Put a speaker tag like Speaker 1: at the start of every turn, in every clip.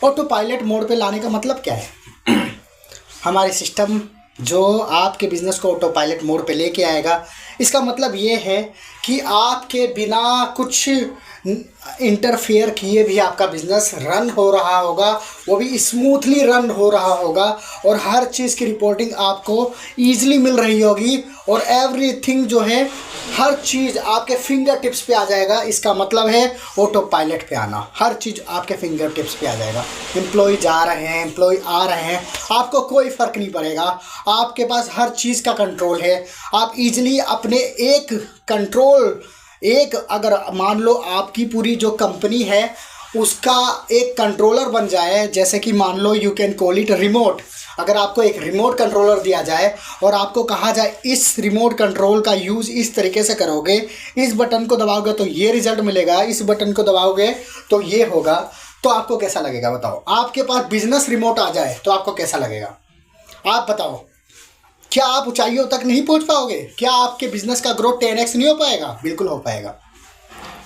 Speaker 1: Auto pilot mode पे लाने का मतलब क्या है? हमारे सिस्टम जो आपके बिज़नेस को ऑटो पायलट मोड पे लेके आएगा, इसका मतलब ये है कि आपके बिना कुछ इंटरफेयर किए भी आपका बिज़नेस रन हो रहा होगा, वो भी स्मूथली रन हो रहा होगा, और हर चीज़ की रिपोर्टिंग आपको ईजिली मिल रही होगी, और एवरीथिंग जो है हर चीज़ आपके फिंगर टिप्स पे आ जाएगा। इसका मतलब है ऑटो पायलट पे आना, हर चीज़ आपके फिंगर टिप्स पे आ जाएगा। एम्प्लॉय जा रहे हैं, एम्प्लॉय आ रहे हैं, आपको कोई फ़र्क नहीं पड़ेगा, आपके पास हर चीज़ का कंट्रोल है। आप ईजिली अपने अगर मान लो आपकी पूरी जो कंपनी है उसका एक कंट्रोलर बन जाए, जैसे कि मान लो you can call it remote. अगर आपको एक रिमोट कंट्रोलर दिया जाए और आपको कहा जाए इस रिमोट कंट्रोल का यूज़ इस तरीके से करोगे, इस बटन को दबाओगे तो ये रिज़ल्ट मिलेगा, इस बटन को दबाओगे तो ये होगा, तो आपको कैसा लगेगा बताओ? आपके पास बिजनेस रिमोट आ जाए तो आपको कैसा लगेगा? आप बताओ, क्या आप ऊंचाइयों तक नहीं पहुंच पाओगे? क्या आपके बिजनेस का ग्रोथ 10x नहीं हो पाएगा? बिल्कुल हो पाएगा।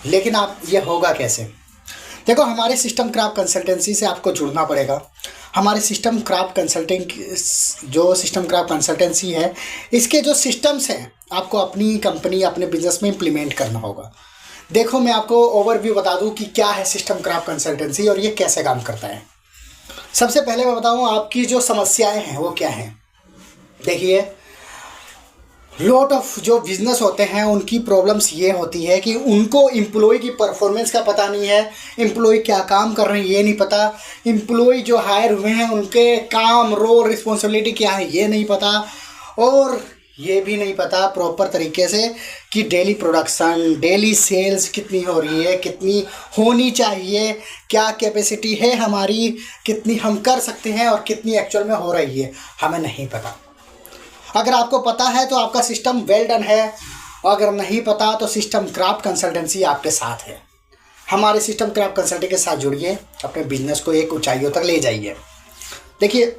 Speaker 1: लेकिन आप ये होगा कैसे? देखो, हमारे सिस्टम क्राफ्ट कंसल्टेंसी से आपको जुड़ना पड़ेगा। हमारे सिस्टम क्राफ्ट कंसल्टेंसी है, इसके जो सिस्टम्स हैं आपको अपनी कंपनी, अपने बिजनेस में इम्प्लीमेंट करना होगा। देखो, मैं आपको ओवरव्यू बता दूं कि क्या है सिस्टम क्राफ्ट कंसल्टेंसी और ये कैसे काम करता है। सबसे पहले मैं बताऊं आपकी जो समस्याएं हैं वो क्या हैं। देखिए, लॉट ऑफ जो बिजनेस होते हैं उनकी प्रॉब्लम्स ये होती है कि उनको एम्प्लॉय की परफॉर्मेंस का पता नहीं है, एम्प्लॉय क्या काम कर रहे हैं ये नहीं पता, एम्प्लॉय जो हायर हुए हैं उनके काम, रोल, रिस्पॉन्सिबिलिटी क्या है ये नहीं पता, और ये भी नहीं पता प्रॉपर तरीके से कि डेली प्रोडक्शन, डेली सेल्स कितनी हो रही है, कितनी होनी चाहिए, क्या कैपेसिटी है हमारी, कितनी हम कर सकते हैं और कितनी एक्चुअल में हो रही है, हमें नहीं पता। अगर आपको पता है तो आपका सिस्टम वेल डन है, अगर नहीं पता तो सिस्टम क्राफ्ट कंसल्टेंसी आपके साथ है। हमारे सिस्टम क्राफ्ट कंसल्टेंसी के साथ जुड़िए, अपने बिजनेस को एक ऊंचाइयों तक ले जाइए। देखिए,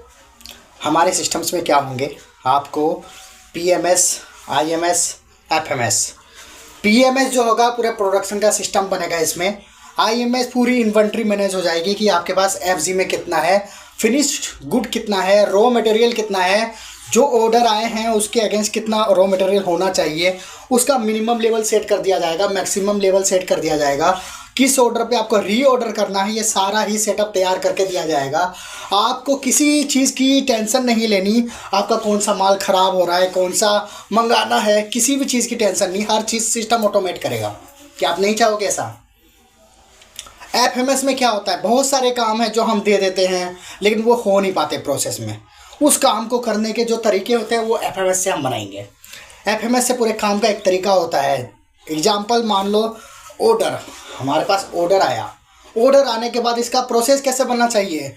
Speaker 1: हमारे सिस्टम्स में क्या होंगे, आपको PMS, IMS, FMS। PMS जो होगा पूरे प्रोडक्शन का सिस्टम बनेगा इसमें। IMS पूरी इन्वेंट्री मैनेज हो जाएगी कि आपके पास FG में कितना है, फिनिश्ड गुड कितना है, रॉ मटेरियल कितना है, जो ऑर्डर आए हैं उसके अगेंस्ट कितना रॉ मटेरियल होना चाहिए, उसका मिनिमम लेवल सेट कर दिया जाएगा, मैक्सिमम लेवल सेट कर दिया जाएगा, किस ऑर्डर पे आपको री ऑर्डर करना है, ये सारा ही सेटअप तैयार करके दिया जाएगा। आपको किसी चीज़ की टेंशन नहीं लेनी, आपका कौन सा माल ख़राब हो रहा है, कौन सा मंगाना है, किसी भी चीज़ की टेंशन नहीं, हर चीज़ सिस्टम ऑटोमेट करेगा। क्या आप नहीं चाहोगे ऐसा? FMS में क्या होता है, बहुत सारे काम हैं जो हम दे देते हैं लेकिन वो हो नहीं पाते प्रोसेस में। उस काम को करने के जो तरीके होते हैं वो FMS से हम बनाएंगे। FMS से पूरे काम का एक तरीका होता है। एग्जाम्पल मान लो, ऑर्डर, हमारे पास ऑर्डर आया, ऑर्डर आने के बाद इसका प्रोसेस कैसे बनना चाहिए,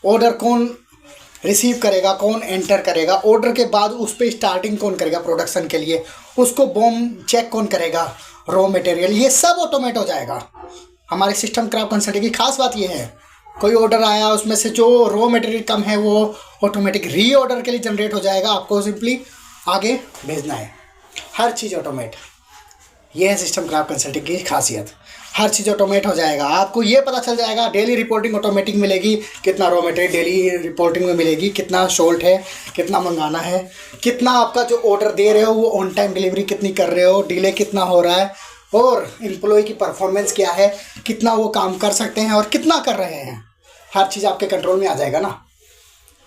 Speaker 1: ऑर्डर कौन रिसीव करेगा, कौन एंटर करेगा, ऑर्डर के बाद उस पर स्टार्टिंग कौन करेगा प्रोडक्शन के लिए, उसको बॉम चेक कौन करेगा, रॉ मटेरियल, ये सब ऑटोमेट हो जाएगा। हमारे सिस्टम क्राफ्ट कंसल्टिंग की खास बात यह है, कोई ऑर्डर आया उसमें से जो रॉ मटेरियल कम है वो ऑटोमेटिक री ऑर्डर के लिए जनरेट हो जाएगा, आपको सिंपली आगे भेजना है, हर चीज़ ऑटोमेट। ये है सिस्टम क्राफ्ट कंसल्टिंग की खासियत, हर चीज़ ऑटोमेट हो जाएगा। आपको ये पता चल जाएगा, डेली रिपोर्टिंग ऑटोमेटिक मिलेगी, कितना रॉ मटेरियल डेली रिपोर्टिंग में मिलेगी, कितना शॉर्ट है, कितना मंगाना है, कितना आपका जो ऑर्डर दे रहे हो वो ऑन टाइम डिलीवरी कितनी कर रहे हो, डिले कितना हो रहा है, और एम्प्लॉय की परफॉर्मेंस क्या है, कितना वो काम कर सकते हैं और कितना कर रहे हैं, हर चीज़ आपके कंट्रोल में आ जाएगा ना।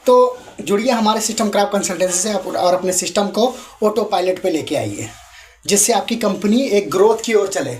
Speaker 1: तो जुड़िए हमारे सिस्टम क्राफ्ट कंसल्टेंसी से और अपने सिस्टम को ऑटो पायलट पे लेके आइए, जिससे आपकी कंपनी एक ग्रोथ की ओर चले।